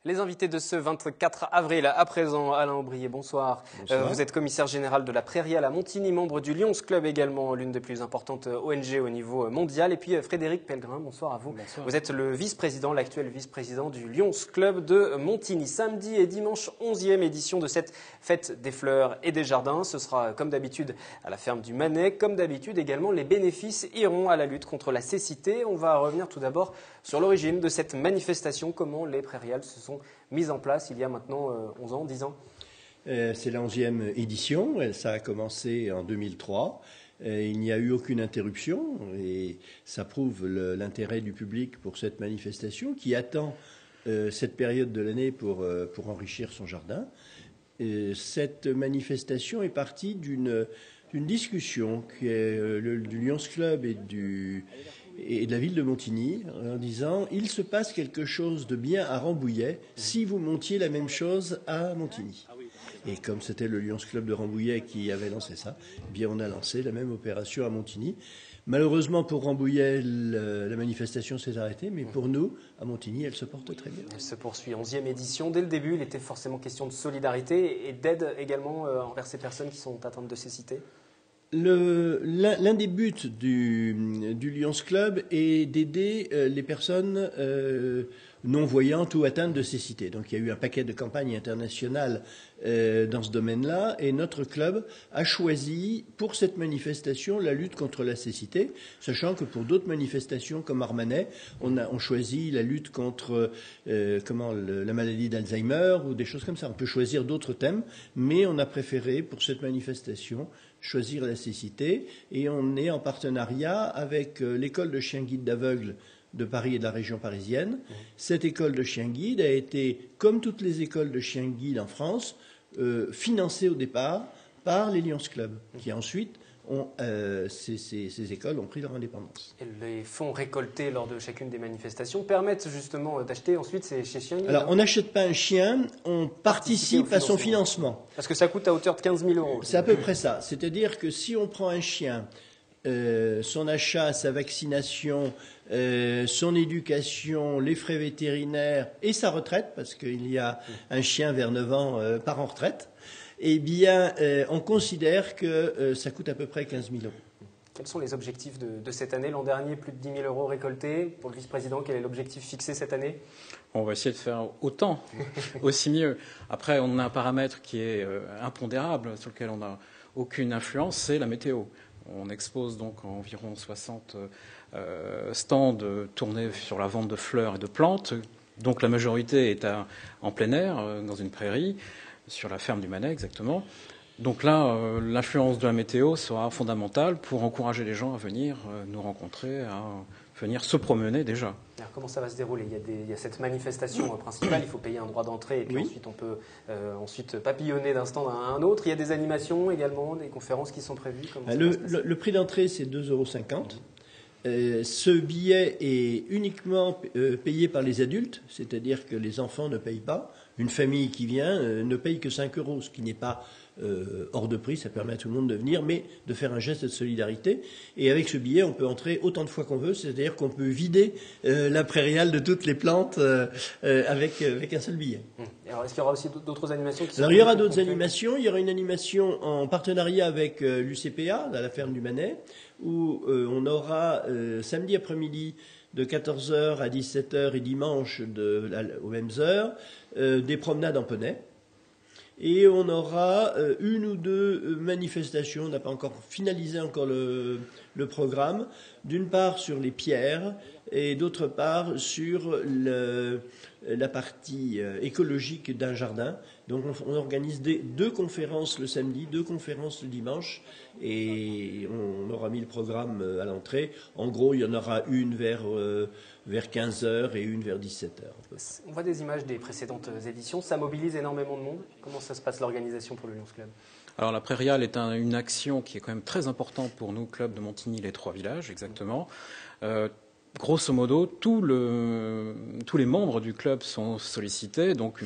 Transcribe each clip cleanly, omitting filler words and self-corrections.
Les invités de ce 24 avril, à présent, Alain Aubrier, bonsoir. Vous êtes commissaire général de la Prairiale à Montigny, membre du Lions Club également, l'une des plus importantes ONG au niveau mondial. Et puis Frédéric Pellegrin, bonsoir à vous. Bonsoir. Vous êtes le vice-président, l'actuel vice-président du Lions Club de Montigny. Samedi et dimanche, 11e édition de cette fête des fleurs et des jardins. Ce sera comme d'habitude à la ferme du Manet. Comme d'habitude également, les bénéfices iront à la lutte contre la cécité. On va revenir tout d'abord sur l'origine de cette manifestation, comment les prairiales se sont mises en place il y a maintenant 11 ans, 10 ans. C'est la 11e édition, ça a commencé en 2003. Il n'y a eu aucune interruption et ça prouve l'intérêt du public pour cette manifestation qui attend cette période de l'année pour enrichir son jardin. Cette manifestation est partie d'une discussion qui est du Lions Club et de la ville de Montigny, en disant « il se passe quelque chose de bien à Rambouillet si vous montiez la même chose à Montigny ». Et comme c'était le Lions Club de Rambouillet qui avait lancé ça, eh bien on a lancé la même opération à Montigny. Malheureusement pour Rambouillet, la manifestation s'est arrêtée, mais pour nous, à Montigny, elle se porte très bien. Elle se poursuit, 11e édition. Dès le début, il était forcément question de solidarité et d'aide également envers ces personnes qui sont atteintes de cécité. L'un des buts du Lions Club est d'aider les personnes non-voyantes ou atteintes de cécité. Donc il y a eu un paquet de campagnes internationales dans ce domaine-là et notre club a choisi pour cette manifestation la lutte contre la cécité, sachant que pour d'autres manifestations comme Armanet, on choisit la lutte contre la maladie d'Alzheimer ou des choses comme ça. On peut choisir d'autres thèmes, mais on a préféré pour cette manifestation choisir la cécité et on est en partenariat avec l'école de chiens guides d'aveugles de Paris et de la région parisienne. Cette école de chiens guides a été, comme toutes les écoles de chiens guides en France, financée au départ par les Lions Club, qui ensuite ces écoles ont pris leur indépendance. Et les fonds récoltés lors de chacune des manifestations permettent justement d'acheter ensuite ces chiens guides. Alors on n'achète pas un chien, on participe à son financement. Parce que ça coûte à hauteur de 15 000 €. C'est à peu près ça. C'est-à-dire que si on prend un chien, son achat, sa vaccination, son éducation, les frais vétérinaires et sa retraite, parce qu'il y a un chien vers 9 ans part en retraite, eh bien, on considère que ça coûte à peu près 15 000 €. Quels sont les objectifs de cette année? L'an dernier, plus de 10 000 € récoltés. Pour le vice-président, quel est l'objectif fixé cette année? On va essayer de faire autant, aussi mieux. Après, on a un paramètre qui est impondérable, sur lequel on n'a aucune influence, c'est la météo. On expose donc environ 60 stands tournés sur la vente de fleurs et de plantes. Donc la majorité est en plein air, dans une prairie, sur la ferme du Manet exactement. Donc là, l'influence de la météo sera fondamentale pour encourager les gens à venir nous rencontrer, à venir se promener déjà. Alors, comment ça va se dérouler? Il y a cette manifestation principale, il faut payer un droit d'entrée et puis ensuite on peut ensuite papillonner d'un stand à un autre. Il y a des animations également, des conférences qui sont prévues. Le prix d'entrée, c'est 2,50 €. Ce billet est uniquement payé par les adultes, c'est-à-dire que les enfants ne payent pas. Une famille qui vient ne paye que 5 €, ce qui n'est pas hors de prix, ça permet à tout le monde de venir, mais de faire un geste de solidarité. Et avec ce billet, on peut entrer autant de fois qu'on veut, c'est-à-dire qu'on peut vider la prairiale de toutes les plantes avec un seul billet. Alors, est-ce qu'il y aura aussi d'autres animations Alors, il y aura d'autres animations. Il y aura une animation en partenariat avec l'UCPA, à la ferme du Manet, où on aura samedi après-midi de 14 h à 17 h et dimanche aux mêmes heures, des promenades en poney. Et on aura une ou deux manifestations, on n'a pas encore finalisé le programme, d'une part sur les pierres et d'autre part sur la partie écologique d'un jardin. Donc on organise deux conférences le samedi, 2 conférences le dimanche et on aura mis le programme à l'entrée. En gros, il y en aura une vers 15 h et une vers 17 h. On voit des images des précédentes éditions, ça mobilise énormément de monde. Comment ça se passe l'organisation pour le Lions Club? Alors la prairiale est une action qui est quand même très importante pour nous, club de Montigny, les 3 villages exactement. grosso modo, tous les membres du club sont sollicités, donc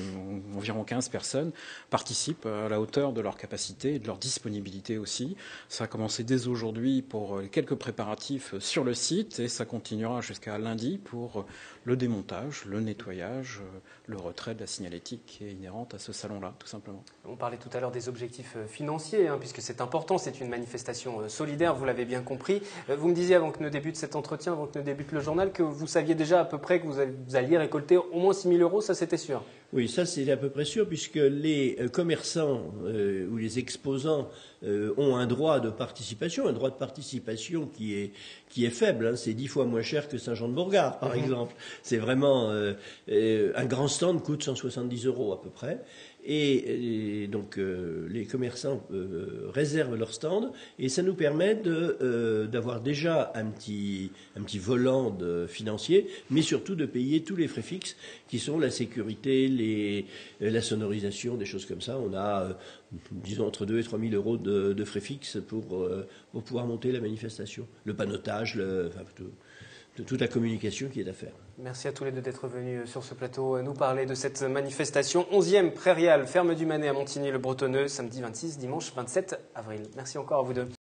environ 15 personnes participent à la hauteur de leur capacité et de leur disponibilité aussi. Ça a commencé dès aujourd'hui pour quelques préparatifs sur le site et ça continuera jusqu'à lundi pour le démontage, le nettoyage, le retrait de la signalétique qui est inhérente à ce salon-là, tout simplement. On parlait tout à l'heure des objectifs financiers, puisque c'est important, c'est une manifestation solidaire, vous l'avez bien compris. Vous me disiez avant que ne débute cet entretien, avant que ne débute le journal, que vous saviez déjà à peu près que vous alliez récolter au moins 6 000 €, ça c'était sûr. Oui, ça c'est à peu près sûr, puisque les commerçants ou les exposants ont un droit de participation qui est faible. Hein. C'est 10 fois moins cher que Saint-Jean-de-Bourgard, par exemple. C'est vraiment un grand stand coûte 170 € à peu près. Et donc les commerçants réservent leur stand et ça nous permet d'avoir déjà un petit volant financier, mais surtout de payer tous les frais fixes qui sont la sécurité, la sonorisation, des choses comme ça. On a, disons, entre 2 et 3 000 € de frais fixes pour pouvoir monter la manifestation. Le panneautage, toute la communication qui est à faire. Merci à tous les deux d'être venus sur ce plateau nous parler de cette manifestation 11e prairiale, ferme du Manet à Montigny-le-Bretonneux, samedi 26, dimanche 27 avril. Merci encore à vous deux.